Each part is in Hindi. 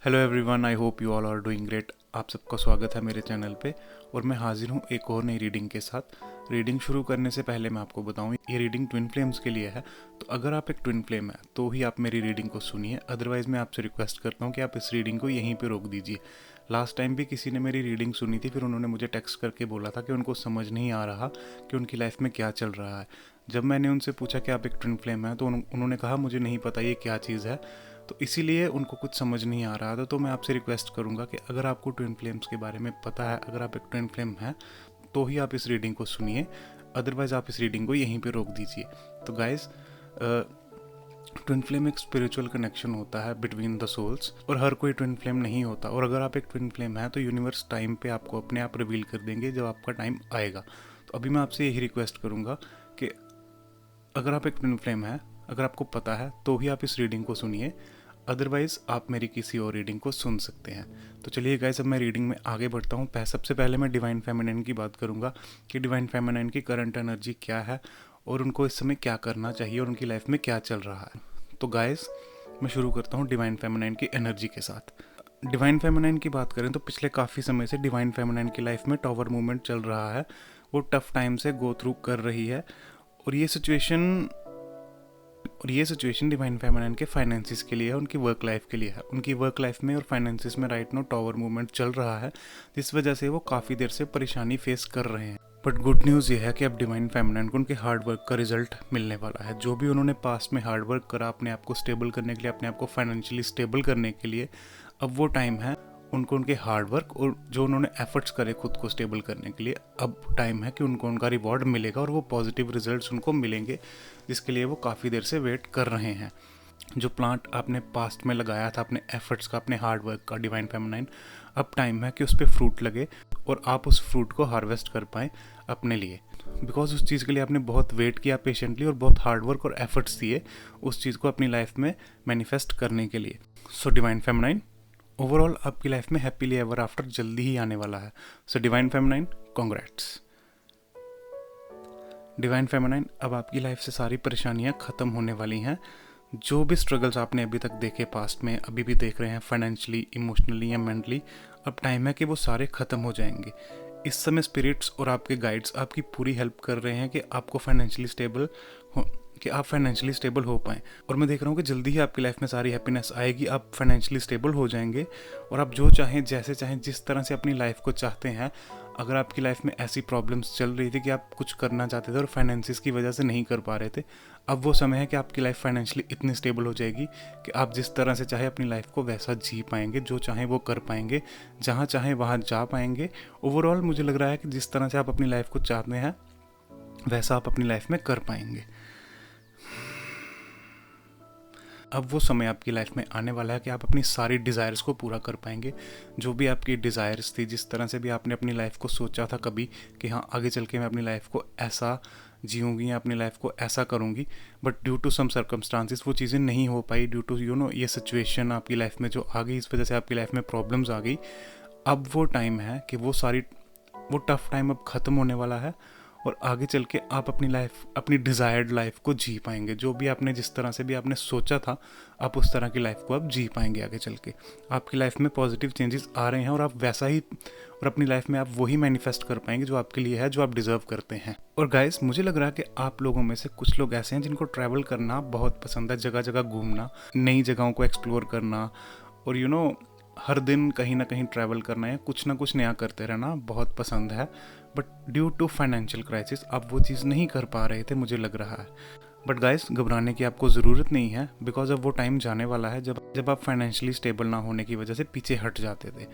Hello everyone, I hope you all are doing great. आप सबका स्वागत है मेरे चैनल पे। और मैं हाजिर हूँ एक और नई रीडिंग के साथ। रीडिंग शुरू करने से पहले मैं आपको बताऊँ, ये रीडिंग ट्विन फ्लेम्स के लिए है। तो अगर आप एक ट्विन फ्लेम है तो ही आप मेरी रीडिंग को सुनिए, अदरवाइज़ मैं आपसे रिक्वेस्ट करता हूँ कि आप इस रीडिंग को यहीं पर रोक दीजिए। लास्ट टाइम भी किसी ने मेरी रीडिंग सुनी थी, फिर उन्होंने मुझे टेक्स्ट करके बोला था कि उनको समझ नहीं आ रहा कि उनकी लाइफ में क्या चल रहा है। जब मैंने उनसे पूछा कि आप एक ट्विन फ्लेम है, तो उन्होंने कहा मुझे नहीं पता ये क्या चीज़ है। तो इसीलिए उनको कुछ समझ नहीं आ रहा था। तो मैं आपसे रिक्वेस्ट करूंगा कि अगर आपको ट्विन फ्लेम्स के बारे में पता है, अगर आप एक ट्विन फ्लेम हैं, तो ही आप इस रीडिंग को सुनिए, अदरवाइज़ आप इस रीडिंग को यहीं पे रोक दीजिए। तो गाइस, ट्विन फ्लेम एक स्पिरिचुअल कनेक्शन होता है बिटवीन द सोल्स, और हर कोई ट्विन फ्लेम नहीं होता। और अगर आप एक ट्विन फ्लेम है तो यूनिवर्स टाइम पे आपको अपने आप रिवील कर देंगे जब आपका टाइम आएगा। तो अभी मैं आपसे यही रिक्वेस्ट करूँगा कि अगर आप एक ट्विन फ्लेम है, अगर आपको पता है, तो ही आप इस रीडिंग को सुनिए, अदरवाइज़ आप मेरी किसी और रीडिंग को सुन सकते हैं। तो चलिए गाइस, अब मैं रीडिंग में आगे बढ़ता हूँ। सबसे पहले मैं डिवाइन फेमिनिन की बात करूँगा कि डिवाइन फेमिनिन की करंट एनर्जी क्या है और उनको इस समय क्या करना चाहिए और उनकी लाइफ में क्या चल रहा है। तो गाइस, मैं शुरू करता हूँ डिवाइन फेमिनिन की एनर्जी के साथ। डिवाइन फेमिनिन की बात करें तो पिछले काफ़ी समय से डिवाइन फेमिनिन की लाइफ में टॉवर मूवमेंट चल रहा है। वो टफ टाइम से गो थ्रू कर रही है, और ये सिचुएशन डिवाइन फेमिनिन के फाइनेंसिस के लिए है, उनकी वर्क लाइफ के लिए है। उनकी वर्क लाइफ में और फाइनेंसिस में राइट नो टॉवर मूवमेंट चल रहा है, जिस वजह से वो काफ़ी देर से परेशानी फेस कर रहे हैं। बट गुड न्यूज़ ये है कि अब डिवाइन फेमिनिन को उनके हार्ड वर्क का रिजल्ट मिलने वाला है। जो भी उन्होंने पास्ट में हार्ड वर्क करा अपने आप को स्टेबल करने के लिए, अपने आप को फाइनेंशियली स्टेबल करने के लिए, अब वो टाइम है उनको उनके हार्ड वर्क और जो उन्होंने एफर्ट्स करे खुद को स्टेबल करने के लिए, अब टाइम है कि उनको उनका रिवॉर्ड मिलेगा और वो पॉजिटिव रिजल्ट्स उनको मिलेंगे, जिसके लिए वो काफ़ी देर से वेट कर रहे हैं। जो प्लांट आपने पास्ट में लगाया था अपने एफर्ट्स का, अपने हार्ड वर्क का, डिवाइन फेमिनाइन, अब टाइम है कि उस पर फ्रूट लगे और आप उस फ्रूट को हार्वेस्ट कर पाएँ अपने लिए। बिकॉज उस चीज़ के लिए आपने बहुत वेट किया पेशेंटली और बहुत हार्ड वर्क और एफर्ट्स दिए उस चीज़ को अपनी लाइफ में मैनिफेस्ट करने के लिए। सो डिवाइन फेमिनाइन, ओवरऑल आपकी लाइफ में हैप्पीली एवर आफ्टर जल्दी ही आने वाला है। So divine feminine, congrats. Divine feminine, अब आपकी लाइफ से सारी परेशानियां ख़त्म होने वाली हैं। जो भी स्ट्रगल्स आपने अभी तक देखे पास्ट में, अभी भी देख रहे हैं फाइनेंशियली, इमोशनली या मेंटली, अब टाइम है कि वो सारे ख़त्म हो जाएंगे। इस समय स्पिरिट्स और आपके गाइड्स आपकी पूरी हेल्प कर रहे हैं कि आपको फाइनेंशियली स्टेबल हो, कि आप फाइनेंशियली स्टेबल हो पाएँ। और मैं देख रहा हूँ कि जल्दी ही आपकी लाइफ में सारी हैप्पीनेस आएगी, आप फाइनेंशियली स्टेबल हो जाएंगे और आप जो चाहें, जैसे चाहें, जिस तरह से अपनी लाइफ को चाहते हैं। अगर आपकी लाइफ में ऐसी प्रॉब्लम्स चल रही थी कि आप कुछ करना चाहते थे और फाइनेंसिस की वजह से नहीं कर पा रहे थे, अब वो समय है कि आपकी लाइफ फाइनेंशियली इतनी स्टेबल हो जाएगी कि आप जिस तरह से चाहे अपनी लाइफ को वैसा जी पाएंगे, जो चाहें वो कर पाएंगे, जहाँ चाहें वहाँ जा पाएंगे। ओवरऑल मुझे लग रहा है कि जिस तरह से आप अपनी लाइफ को चाहते हैं वैसा आप अपनी लाइफ में कर पाएंगे। अब वो समय आपकी लाइफ में आने वाला है कि आप अपनी सारी डिज़ायर्स को पूरा कर पाएंगे। जो भी आपकी डिज़ायर्स थी, जिस तरह से भी आपने अपनी लाइफ को सोचा था कभी कि हाँ आगे चल के मैं अपनी लाइफ को ऐसा जीऊँगी या अपनी लाइफ को ऐसा करूँगी, but due to some circumstances वो चीज़ें नहीं हो पाई, ड्यू टू ये सिचुएशन आपकी लाइफ में जो आ गई, इस वजह से आपकी लाइफ में प्रॉब्लम्स आ गई। अब वो टाइम है कि वो टफ टाइम अब ख़त्म होने वाला है और आगे चल के आप अपनी लाइफ, अपनी डिज़ायर्ड लाइफ को जी पाएंगे। जो भी आपने, जिस तरह से भी आपने सोचा था, आप उस तरह की लाइफ को आप जी पाएंगे आगे चल के। आपकी लाइफ में पॉजिटिव चेंजेस आ रहे हैं और आप वैसा ही, और अपनी लाइफ में आप वही मैनिफेस्ट कर पाएंगे जो आपके लिए है, जो आप डिज़र्व करते हैं। और गाइस, मुझे लग रहा है कि आप लोगों में से कुछ लोग ऐसे हैं जिनको ट्रैवल करना बहुत पसंद है, जगह जगह घूमना, नई जगहों को एक्सप्लोर करना, और हर दिन कहीं ना कहीं ट्रैवल करना या कुछ ना कुछ नया करते रहना बहुत पसंद है। But due to financial crisis आप वो चीज़ नहीं कर पा रहे थे, मुझे लग रहा है। बट गाइस, घबराने की आपको ज़रूरत नहीं है, बिकॉज अब वो टाइम जाने वाला है जब आप फाइनेंशियली स्टेबल ना होने की वजह से पीछे हट जाते थे।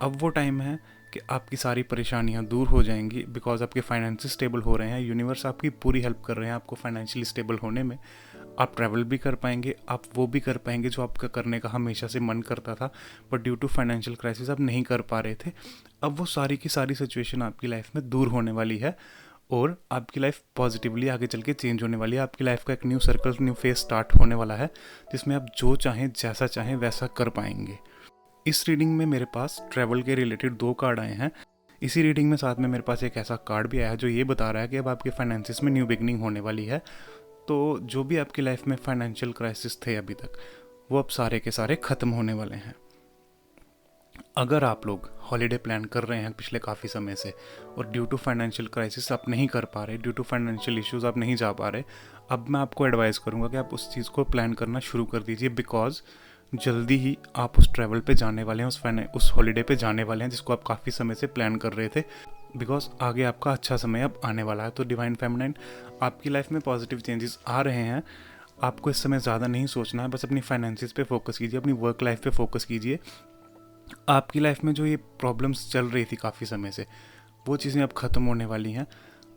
अब वो टाइम है कि आपकी सारी परेशानियां दूर हो जाएंगी, बिकॉज आपके फाइनेंसेस स्टेबल हो रहे हैं। यूनिवर्स आपकी पूरी हेल्प कर रहे हैं आपको फाइनेंशियली स्टेबल होने में। आप ट्रैवल भी कर पाएंगे, आप वो भी कर पाएंगे जो आपका करने का हमेशा से मन करता था, but due to financial crisis आप नहीं कर पा रहे थे। अब वो सारी की सारी सिचुएशन आपकी लाइफ में दूर होने वाली है और आपकी लाइफ पॉजिटिवली आगे चल के चेंज होने वाली है। आपकी लाइफ का एक new circle, new phase start होने वाला है, जिसमें आप जो चाहें, जैसा चाहें वैसा कर पाएंगे। इस रीडिंग में मेरे पास ट्रैवल के रिलेटेड 2 कार्ड आए हैं। इसी रीडिंग में साथ में मेरे पास एक ऐसा कार्ड भी आया है जो ये बता रहा है कि अब आपके फाइनेंसिस में न्यू बिगनिंग होने वाली है। तो जो भी आपकी लाइफ में फाइनेंशियल क्राइसिस थे अभी तक, वो अब सारे के सारे ख़त्म होने वाले हैं। अगर आप लोग हॉलीडे प्लान कर रहे हैं पिछले काफ़ी समय से और ड्यू टू फाइनेंशियल क्राइसिस आप नहीं कर पा रहे, ड्यू टू फाइनेंशियल इश्यूज आप नहीं जा पा रहे, अब मैं आपको एडवाइस करूंगा कि आप उस चीज़ को प्लान करना शुरू कर दीजिए, बिकॉज जल्दी ही आप उस ट्रैवल पे जाने वाले हैं, उस हॉलीडे पे जाने वाले हैं जिसको आप काफ़ी समय से प्लान कर रहे थे, बिकॉज आगे आपका अच्छा समय अब आने वाला है। तो डिवाइन फेमिनाइन, आपकी लाइफ में पॉजिटिव चेंजेस आ रहे हैं। आपको इस समय ज़्यादा नहीं सोचना है, बस अपनी फाइनेंसिस पे फोकस कीजिए, अपनी वर्क लाइफ पे फोकस कीजिए। आपकी लाइफ में जो ये प्रॉब्लम्स चल रही थी काफ़ी समय से, वो चीज़ें अब ख़त्म होने वाली हैं।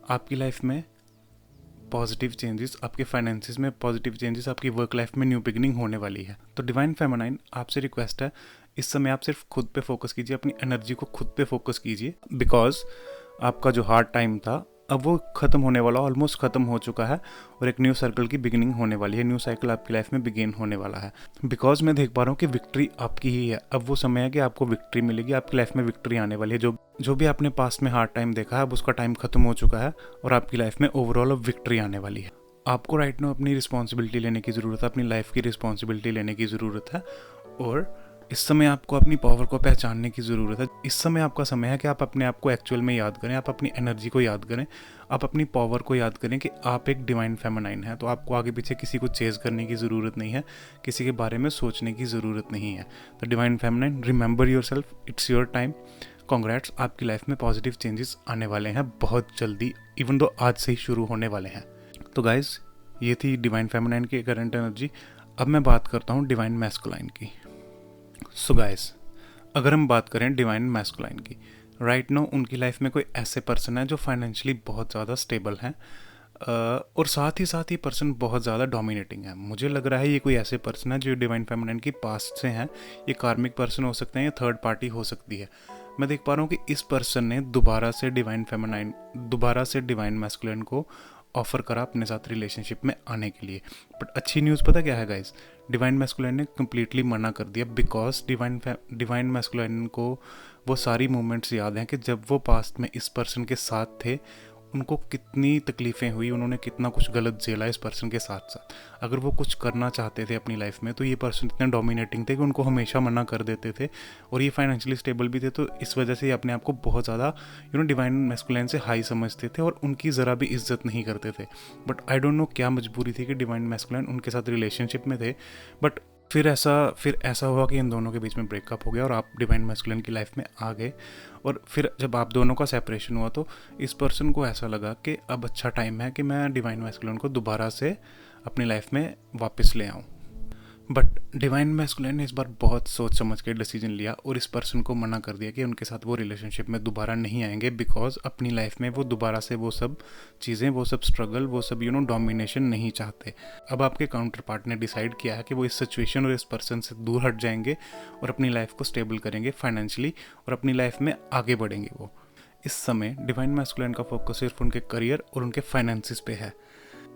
आपकी लाइफ में पॉजिटिव चेंजेस, आपके फाइनेंसिस में पॉजिटिव चेंजेस, आपकी वर्क लाइफ में न्यू बिगनिंग होने वाली है। तो डिवाइन फेमिनाइन, आपसे रिक्वेस्ट है, इस समय आप सिर्फ खुद पे फोकस कीजिए, अपनी एनर्जी को खुद पे फोकस कीजिए, बिकॉज आपका जो हार्ड टाइम था अब वो ख़त्म होने वाला, ऑलमोस्ट ख़त्म हो चुका है और एक न्यू सर्कल की बिगिनिंग होने वाली है, न्यू साइकिल आपकी लाइफ में बिगिन होने वाला है। बिकॉज मैं देख पा रहा हूँ कि विक्ट्री आपकी ही है। अब वो समय है कि आपको विक्ट्री मिलेगी, आपकी लाइफ में विक्ट्री आने वाली है। जो भी आपने पास्ट में हार्ड टाइम देखा है अब उसका टाइम ख़त्म हो चुका है और आपकी लाइफ में ओवरऑल अब विक्ट्री आने वाली है। आपको राइट नाउ अपनी रिस्पॉन्सिबिलिटी लेने की ज़रूरत है, अपनी लाइफ की रिस्पॉन्सिबिलिटी लेने की ज़रूरत है और इस समय आपको अपनी पावर को पहचानने की ज़रूरत है। इस समय आपका समय है कि आप अपने आप को एक्चुअल में याद करें, आप अपनी एनर्जी को याद करें, आप अपनी पावर को याद करें कि आप एक डिवाइन फेमिनाइन है। तो आपको आगे पीछे किसी को चेज़ करने की ज़रूरत नहीं है, किसी के बारे में सोचने की ज़रूरत नहीं है। तो divine feminine, remember your self, it's your time. Congrats, आपकी लाइफ में पॉजिटिव चेंजेस आने वाले हैं बहुत जल्दी, इवन दो आज से ही शुरू होने वाले हैं। तो गाइज, ये थी डिवाइन फेमिनाइन की करंट एनर्जी। अब मैं बात करता हूँ डिवाइन मैस्कुलाइन की। सो गाइस, अगर हम बात करें डिवाइन मैस्कुलाइन की, राइट नाउ उनकी लाइफ में कोई ऐसे पर्सन है जो फाइनेंशियली बहुत ज़्यादा स्टेबल हैं और साथ ही पर्सन बहुत ज़्यादा डोमिनेटिंग है। मुझे लग रहा है ये कोई ऐसे पर्सन है जो डिवाइन फेमिनाइन की पास्ट से हैं। ये कार्मिक पर्सन हो सकते हैं या थर्ड पार्टी हो सकती है। मैं देख पा रहा हूँ कि इस पर्सन ने दोबारा से डिवाइन मैस्कुलाइन को ऑफर करा अपने साथ रिलेशनशिप में आने के लिए। बट अच्छी न्यूज़ पता क्या है गाइस, डिवाइन मैस्कुलाइन ने कम्प्लीटली मना कर दिया, बिकॉज डिवाइन मैस्कुलाइन को वो सारी मोमेंट्स याद हैं कि जब वो पास्ट में इस पर्सन के साथ थे उनको कितनी तकलीफ़ें हुई, उन्होंने कितना कुछ गलत झेला इस पर्सन के साथ साथ। अगर वो कुछ करना चाहते थे अपनी लाइफ में तो ये पर्सन इतने डोमिनेटिंग थे कि उनको हमेशा मना कर देते थे और ये फाइनेंशियली स्टेबल भी थे। तो इस वजह से ये अपने आप को बहुत ज़्यादा डिवाइन मैस्कुलाइन से हाई समझते थे और उनकी ज़रा भी इज्जत नहीं करते थे। बट आई डोंट नो क्या मजबूरी थी कि डिवाइन मैस्कुलाइन उनके साथ रिलेशनशिप में थे। बट फिर ऐसा हुआ कि इन दोनों के बीच में ब्रेकअप हो गया और आप डिवाइन मैस्कुलिन की लाइफ में आ गए। और फिर जब आप दोनों का सेपरेशन हुआ तो इस पर्सन को ऐसा लगा कि अब अच्छा टाइम है कि मैं डिवाइन मैस्कुलिन को दोबारा से अपनी लाइफ में वापस ले आऊँ। बट डिवाइन मैस्कुलिन ने इस बार बहुत सोच समझ के डिसीजन लिया और इस पर्सन को मना कर दिया कि उनके साथ वो रिलेशनशिप में दोबारा नहीं आएंगे, बिकॉज अपनी लाइफ में वो दोबारा से वो सब चीज़ें, वो सब स्ट्रगल, वो सब डोमिनेशन नहीं चाहते। अब आपके काउंटर पार्ट ने डिसाइड किया है कि वो इस सिचुएशन और इस पर्सन से दूर हट जाएंगे और अपनी लाइफ को स्टेबल करेंगे फाइनेंशियली और अपनी लाइफ में आगे बढ़ेंगे। वो इस समय डिवाइन मैस्कुलिन का फोकस सिर्फ उनके करियर और उनके फाइनेंसिस पे है।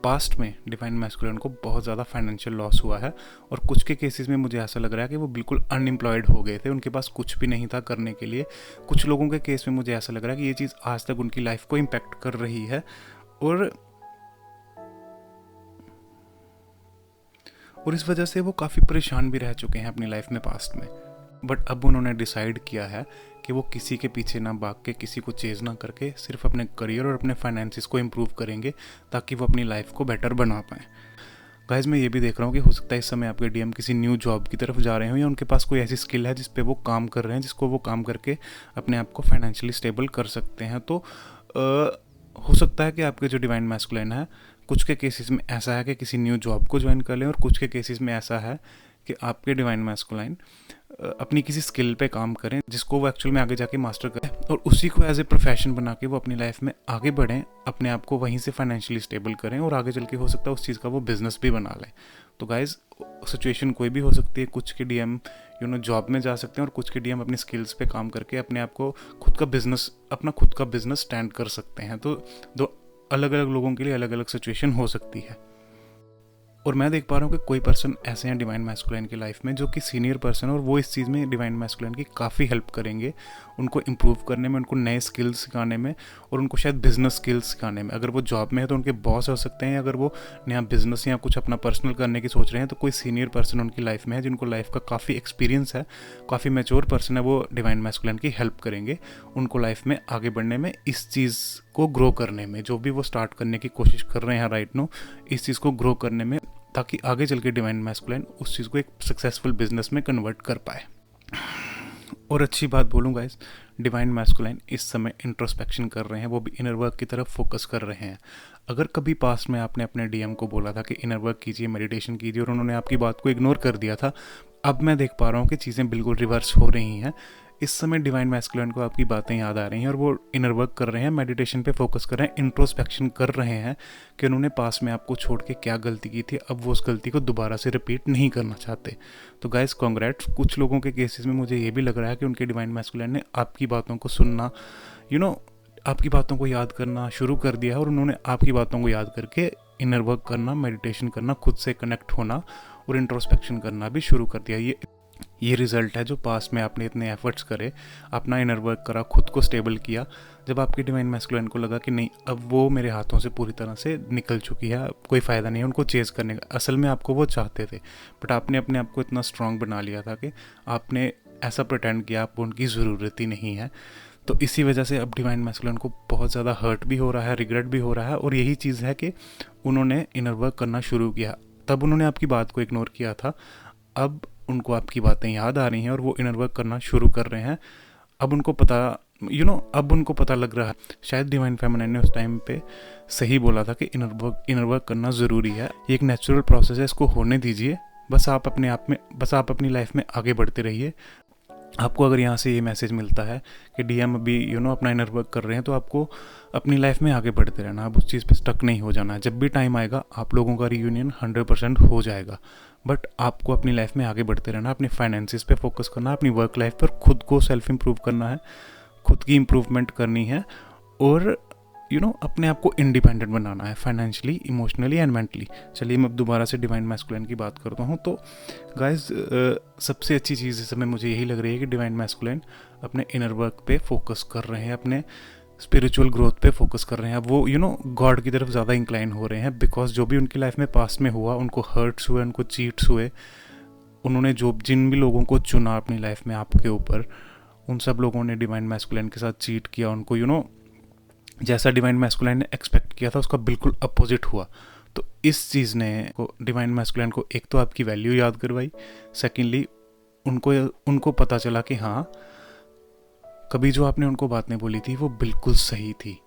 पास्ट में डिवाइन मैस्कुलिन को बहुत ज़्यादा फाइनेंशियल लॉस हुआ है और कुछ के केसेस में मुझे ऐसा लग रहा है कि वो बिल्कुल अनएम्प्लॉयड हो गए थे, उनके पास कुछ भी नहीं था करने के लिए। कुछ लोगों के केस में मुझे ऐसा लग रहा है कि ये चीज़ आज तक उनकी लाइफ को इम्पेक्ट कर रही है और इस वजह से वो काफ़ी परेशान भी रह चुके हैं अपनी लाइफ में पास्ट में। बट अब उन्होंने डिसाइड किया है कि वो किसी के पीछे ना भाग के, किसी को चेज़ ना करके सिर्फ अपने करियर और अपने फाइनेंसिस को इम्प्रूव करेंगे ताकि वो अपनी लाइफ को बेटर बना पाएँ। गाइज, मैं ये भी देख रहा हूँ कि हो सकता है इस समय आपके डीएम किसी न्यू जॉब की तरफ जा रहे हो या उनके पास कोई ऐसी स्किल है जिस पे वो काम कर रहे हैं, जिसको वो काम करके अपने आप को फाइनेंशियली स्टेबल कर सकते हैं। तो हो सकता है कि आपके जो डिवाइन मैस्कुलिन है, कुछ के केसेस में ऐसा है कि किसी न्यू जॉब को ज्वाइन कर लें और कुछ के केसेस में ऐसा है कि आपके डिवाइन मैस्कुलाइन अपनी किसी स्किल पे काम करें जिसको वो एक्चुअल में आगे जाके मास्टर करें और उसी को एज ए प्रोफेशन बना के वो अपनी लाइफ में आगे बढ़ें, अपने आप को वहीं से फाइनेंशियली स्टेबल करें और आगे चल के हो सकता है उस चीज़ का वो बिजनेस भी बना लें। तो गाइज, सिचुएशन कोई भी हो सकती है। कुछ के डीएम जॉब में जा सकते हैं और कुछ के डीएम अपनी स्किल्स पे काम करके अपने आप को अपना खुद का बिजनेस स्टैंड कर सकते हैं। तो दो अलग अलग लोगों के लिए अलग अलग सिचुएशन हो सकती है। और मैं देख पा रहा हूँ कि कोई पर्सन ऐसे हैं डिवाइन मैस्कुलाइन की लाइफ में जो कि सीनियर पर्सन है, और वो इस चीज़ में डिवाइन मैस्कुलाइन की काफ़ी हेल्प करेंगे उनको इम्प्रूव करने में, उनको नए स्किल्स सिखाने में, और उनको शायद बिजनेस स्किल्स सिखाने में। अगर वो जॉब में है तो उनके बॉस हो सकते हैं, अगर वो नया बिजनेस या कुछ अपना पर्सनल करने की सोच रहे हैं तो कोई सीनियर पर्सन उनकी लाइफ में है जिनको लाइफ का काफ़ी एक्सपीरियंस है, काफ़ी मैच्योर पर्सन है, वो डिवाइन मैस्कुलाइन की हेल्प करेंगे उनको लाइफ में आगे बढ़ने में, इस चीज़ को ग्रो करने में, जो भी वो स्टार्ट करने की कोशिश कर रहे हैं राइट नो, इस चीज़ को ग्रो करने में, ताकि आगे चल के डिवाइन मैस्कुलाइन उस चीज़ को एक सक्सेसफुल बिजनेस में कन्वर्ट कर पाए। और अच्छी बात बोलूँ गाइस, डिवाइन मैस्कुलाइन इस समय इंट्रोस्पेक्शन कर रहे हैं, वो भी इनर वर्क की तरफ फोकस कर रहे हैं। अगर कभी पास्ट में आपने अपने डीएम को बोला था कि इनर वर्क कीजिए, मेडिटेशन कीजिए, और उन्होंने आपकी बात को इग्नोर कर दिया था, अब मैं देख पा रहा हूँ कि चीज़ें बिल्कुल रिवर्स हो रही हैं। इस समय डिवाइन मैस्कुलाइन को आपकी बातें याद आ रही हैं और वो इनर वर्क कर रहे हैं, मेडिटेशन पे फोकस कर रहे हैं, इंट्रोस्पेक्शन कर रहे हैं कि उन्होंने पास में आपको छोड़ के क्या गलती की थी, अब वो उस गलती को दोबारा से रिपीट नहीं करना चाहते। तो गाइस कॉन्ग्रेट्स। कुछ लोगों के केसेस में मुझे ये भी लग रहा है कि उनके डिवाइन मैस्कुलाइन ने आपकी बातों को सुनना, आपकी बातों को याद करना शुरू कर दिया है, और उन्होंने आपकी बातों को याद करके इनर वर्क करना, मेडिटेशन करना, खुद से कनेक्ट होना और इंट्रोस्पेक्शन करना भी शुरू कर दिया। ये रिजल्ट है जो पास में आपने इतने एफर्ट्स करे, अपना इनर वर्क करा, खुद को स्टेबल किया, जब आपकी डिवाइन मैस्कुलाइन को लगा कि नहीं, अब वो मेरे हाथों से पूरी तरह से निकल चुकी है, कोई फ़ायदा नहीं है उनको चेज़ करने का। असल में आपको वो चाहते थे, बट आपने अपने आप को इतना स्ट्रांग बना लिया था कि आपने ऐसा प्रटेंड किया आपको उनकी ज़रूरत ही नहीं है। तो इसी वजह से अब डिवाइन मैस्कुलाइन को बहुत ज़्यादा हर्ट भी हो रहा है, रिग्रेट भी हो रहा है, और यही चीज़ है कि उन्होंने इनर वर्क करना शुरू किया। तब उन्होंने आपकी बात को इग्नोर किया था, अब उनको आपकी बातें याद आ रही हैं और वो इनर वर्क करना शुरू कर रहे हैं। अब उनको पता अब उनको पता लग रहा है, शायद डिवाइन फेमिनाइन ने उस टाइम पे सही बोला था कि इनर वर्क करना ज़रूरी है, ये एक नेचुरल प्रोसेस है, इसको होने दीजिए, बस आप अपनी लाइफ में आगे बढ़ते रहिए। आपको अगर यहाँ से ये मैसेज मिलता है कि डीएम अभी अपना इनर वर्क कर रहे हैं, तो आपको अपनी लाइफ में आगे बढ़ते रहना, अब उस चीज़ पे स्टक नहीं हो जाना। जब भी टाइम आएगा आप लोगों का रियूनियन 100% हो जाएगा, बट आपको अपनी लाइफ में आगे बढ़ते रहना, अपने फाइनेंसिस पे फोकस करना, अपनी वर्क लाइफ पर खुद को सेल्फ इम्प्रूव करना है, खुद की इम्प्रूवमेंट करनी है, और अपने आप को इंडिपेंडेंट बनाना है फाइनेंशियली, इमोशनली एंड मेंटली। चलिए मैं अब दोबारा से डिवाइन मैस्कुलाइन की बात करता हूँ। तो गाइस सबसे अच्छी चीज़ इस समय मुझे यही लग रही है कि डिवाइन मैस्कुलाइन अपने इनर वर्क पे फोकस कर रहे हैं, अपने स्पिरिचुअल ग्रोथ पे फोकस कर रहे हैं। वो गॉड की तरफ ज़्यादा इंक्लाइन हो रहे हैं, बिकॉज जो भी उनकी लाइफ में पास्ट में हुआ, उनको हर्ट्स हुए, उनको चीट्स हुए, उन्होंने जिन भी लोगों को चुना अपनी लाइफ में आपके ऊपर, उन सब लोगों ने डिवाइन मैस्कुलाइन के साथ चीट किया, उनको जैसा डिवाइन मैस्कुलाइन ने एक्सपेक्ट किया था उसका बिल्कुल अपोजिट हुआ। तो इस चीज़ ने डिवाइन मैस्कुलाइन को एक तो आपकी वैल्यू याद करवाई, सेकेंडली उनको पता चला कि हाँ, कभी जो आपने उनको बातें बोली थी वो बिल्कुल सही थी।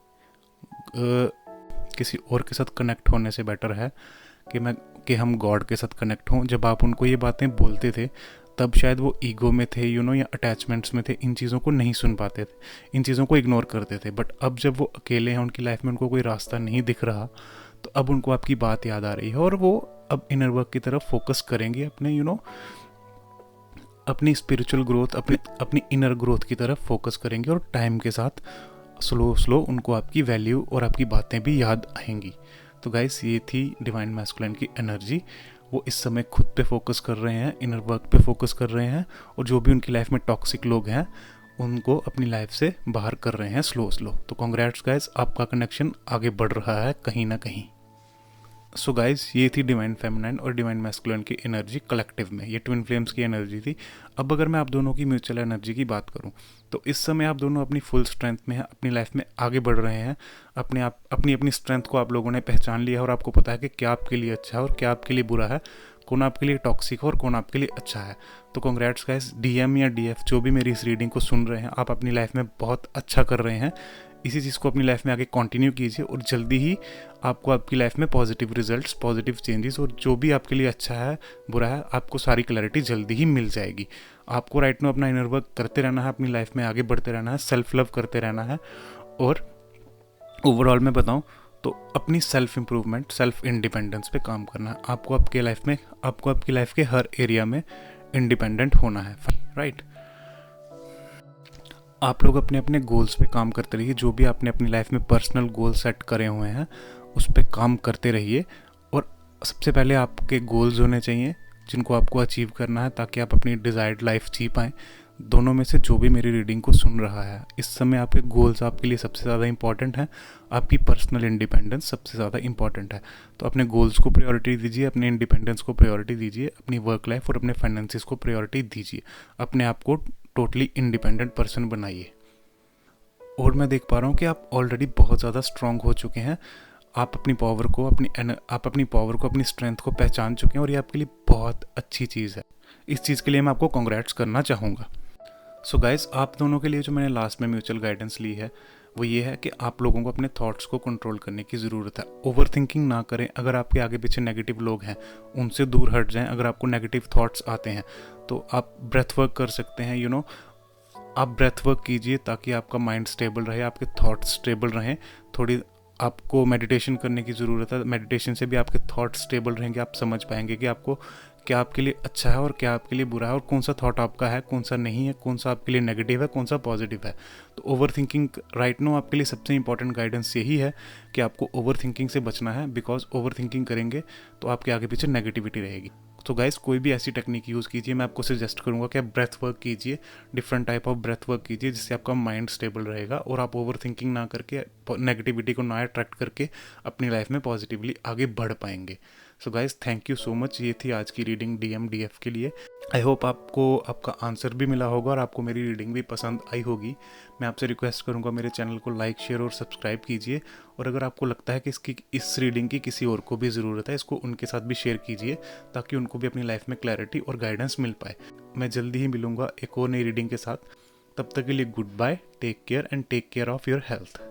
किसी और के साथ कनेक्ट होने से बेटर है कि हम गॉड के साथ कनेक्ट हों। जब आप उनको ये बातें बोलते थे तब शायद वो ईगो में थे या अटैचमेंट्स में थे, इन चीज़ों को नहीं सुन पाते थे, इन चीज़ों को इग्नोर करते थे। बट अब जब वो अकेले हैं, उनकी लाइफ में उनको कोई रास्ता नहीं दिख रहा, तो अब उनको आपकी बात याद आ रही है और वो अब इनर वर्क की तरफ फोकस करेंगे, अपने अपनी स्पिरिचुअल ग्रोथ, अपनी इनर ग्रोथ की तरफ फोकस करेंगे, और टाइम के साथ स्लो उनको आपकी वैल्यू और आपकी बातें भी याद आएंगी। तो गाइस ये थी डिवाइन मैस्कुलाइन की एनर्जी। वो इस समय खुद पे फोकस कर रहे हैं, इनर वर्क पे फोकस कर रहे हैं, और जो भी उनकी लाइफ में टॉक्सिक लोग हैं उनको अपनी लाइफ से बाहर कर रहे हैं स्लो। तो कॉन्ग्रेट्स गाइस, आपका कनेक्शन आगे बढ़ रहा है कहीं ना कहीं। सो गाइस ये थी डिवाइन फेमिनाइन और डिवाइन मैस्कुलाइन की एनर्जी कलेक्टिव में, ये ट्विन फ्लेम्स की एनर्जी थी। अब अगर मैं आप दोनों की म्यूचुअल एनर्जी की बात करूं, तो इस समय आप दोनों अपनी फुल स्ट्रेंथ में हैं, अपनी लाइफ में आगे बढ़ रहे हैं, अपनी स्ट्रेंथ को आप लोगों ने पहचान लिया है, और आपको पता है कि क्या आपके लिए अच्छा है और क्या आपके लिए बुरा है, कौन आपके लिए टॉक्सिक है और कौन आपके लिए अच्छा है। तो कॉन्ग्रेट्स गाइस, डीएम या डीएफ जो भी मेरी इस रीडिंग को सुन रहे हैं, आप अपनी लाइफ में बहुत अच्छा कर रहे हैं। इसी चीज़ को अपनी लाइफ में आगे कंटिन्यू कीजिए, और जल्दी ही आपको आपकी लाइफ में पॉजिटिव रिजल्ट्स, पॉजिटिव चेंजेस, और जो भी आपके लिए अच्छा है बुरा है, आपको सारी क्लैरिटी जल्दी ही मिल जाएगी। आपको राइट में अपना इनर वर्क करते रहना है, अपनी लाइफ में आगे बढ़ते रहना है, सेल्फ लव करते रहना है, और ओवरऑल मैं बताऊँ तो अपनी सेल्फ इम्प्रूवमेंट, सेल्फ इंडिपेंडेंस पे काम करना है। आपको आपकी लाइफ के हर एरिया में इंडिपेंडेंट होना है, राइट। आप लोग अपने अपने गोल्स पे काम करते रहिए, जो भी आपने अपनी लाइफ में पर्सनल गोल सेट करे हुए हैं उस पर काम करते रहिए, और सबसे पहले आपके गोल्स होने चाहिए जिनको आपको अचीव करना है ताकि आप अपनी डिज़ायर्ड लाइफ जी पाएँ। दोनों में से जो भी मेरी रीडिंग को सुन रहा है, इस समय आपके गोल्स आपके लिए सबसे ज़्यादा इंपॉर्टेंट हैं, आपकी पर्सनल इंडिपेंडेंस सबसे ज़्यादा इंपॉर्टेंट है। तो अपने गोल्स को प्रायोरिटी दीजिए, अपने इंडिपेंडेंस को प्रायोरिटी दीजिए, अपनी वर्क लाइफ और अपने फाइनेंसिस को प्रायोरिटी दीजिए। अपने आप को टोटली इंडिपेंडेंट पर्सन बनाइए। और मैं देख पा रहा हूँ कि आप ऑलरेडी बहुत ज़्यादा स्ट्रांग हो चुके हैं। आप अपनी पावर को अपनी स्ट्रेंथ को पहचान चुके हैं और ये आपके लिए बहुत अच्छी चीज़ है। इस चीज़ के लिए मैं आपको कॉन्ग्रेट्स करना चाहूँगा। सो गाइस, आप दोनों के लिए जो मैंने लास्ट में म्यूचुअल गाइडेंस ली है वो ये है कि आप लोगों को अपने थॉट्स को कंट्रोल करने की ज़रूरत है। ओवर थिंकिंग ना करें। अगर आपके आगे पीछे नेगेटिव लोग हैं उनसे दूर हट जाएं। अगर आपको नेगेटिव थॉट्स आते हैं तो आप ब्रेथ वर्क कर सकते हैं। आप ब्रेथ वर्क कीजिए ताकि आपका माइंड स्टेबल रहे, आपके थॉट्स स्टेबल रहें। थोड़ी आपको मेडिटेशन करने की ज़रूरत है। मेडिटेशन से भी आपके थॉट्स स्टेबल रहेंगे। आप समझ पाएंगे कि आपको क्या आपके लिए अच्छा है और क्या आपके लिए बुरा है, और कौन सा थॉट आपका है, कौन सा नहीं है, कौन सा आपके लिए नेगेटिव है, कौन सा पॉजिटिव है। तो ओवर थिंकिंग राइट नो आपके लिए सबसे इंपॉर्टेंट गाइडेंस यही है कि आपको ओवर थिंकिंग से बचना है, बिकॉज ओवर थिंकिंग करेंगे तो आपके आगे पीछे नेगेटिविटी रहेगी। तो गाइस, कोई भी ऐसी टेक्निक यूज़ कीजिए। मैं आपको सजेस्ट करूंगा कि आप ब्रेथ वर्क कीजिए, different type of breath work कीजिए, जिससे आपका माइंड स्टेबल रहेगा और आप ओवर थिंकिंग ना करके, नेगेटिविटी को ना अट्रैक्ट करके अपनी लाइफ में पॉजिटिवली आगे बढ़ पाएंगे। So guys, thank you so much. ये थी आज की रीडिंग DMDF के लिए। आई होप आपको आपका आंसर भी मिला होगा और आपको मेरी रीडिंग भी पसंद आई होगी। मैं आपसे रिक्वेस्ट करूंगा मेरे चैनल को लाइक, शेयर और सब्सक्राइब कीजिए। और अगर आपको लगता है कि इस रीडिंग की किसी और को भी ज़रूरत है, इसको उनके साथ भी शेयर कीजिए ताकि उनको भी अपनी लाइफ में क्लैरिटी और गाइडेंस मिल पाए। मैं जल्दी ही मिलूंगा एक और नई रीडिंग के साथ। तब तक के लिए goodbye, take care and take care of your health.